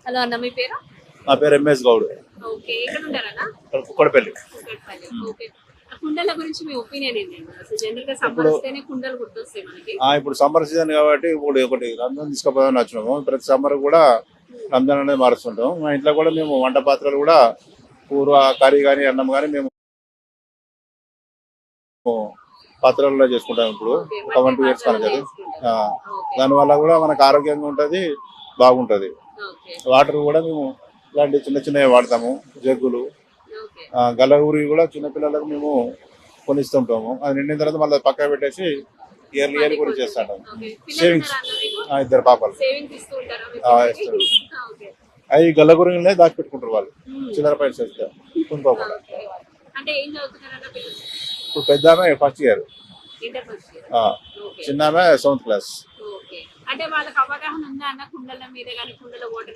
Hello అన్న, మీ పేరు? నా పేరు ఎంఎస్ గౌడ్, ఓకే, ఎక్కడ ఉంటారన్నా? కుక్కడపల్లి. కూకట్పల్లి. ఓకే. ఆ కుండల గురించి మీ ఒపీనియన్ ఏంటండి? అసలు జనరల్ గా సమ్మర్ వస్తేనే కుండలు గుర్తొస్తాయి మనకి. ఇప్పుడు సమ్మర్ సీజన్ కాబట్టి ఇప్పుడు ఒకటి రంజాన్ తీసుకుపోదామని వచ్చినాము. ప్రతి సమ్మర్ కూడా రంజాన్ అనేది మారుస్తుంటాం. మా ఇంట్లో కూడా మేము వంట పాత్రలు కూడా కూర కర్రీ కానీ అన్నం కానీ మేము పాత్రల్లో చేసుకుంటాం. ఇప్పుడు ఓకే, ఒక 1-2 ఇయర్స్ కనుక అది దానివల్ల కూడా మనకు ఆరోగ్యంగా ఉంటుంది, బాగుంటుంది. ఓకే. వాటర్ కూడా మేము ఇలాంటి చిన్న చిన్నవి వాడతాము. జగ్గులు, ఓకే. గల్లగూరి కూడా చిన్నపిల్లలకు మేము కొనిస్తుంటాము. అది నిండిన తర్వాత మళ్ళీ పక్కన పెట్టేసి ఇయర్లీ కూడా చేస్తాం. ఓకే. పిల్లలు సేవింగ్స్ ఉన్నారా అన్న మీకు? 2 పాపలు. సేవింగ్స్ ఇస్తూ ఉంటారా మీ ఆ, పిల్లలకి? ఇస్తారు. ఓకే. అవి గల్లగూరినే దాచిపెట్టుకుంటారు వాళ్ళు, మ్మ్. చిల్లర పైసలు వేస్తే కొనుక్కోకుండా. ఓకే. అంటే ఏం చదువుతున్నారన్న పిల్లలు? ఇప్పుడు పెద్ద ఆమె first year, inter first year. Okay. చిన్న ఆమె 7th క్లాస్. ఓకే. అంటే వాళ్ళకి అవగాహన ఉందా అన్న కుండల మీద కానీ కుండల వాటర్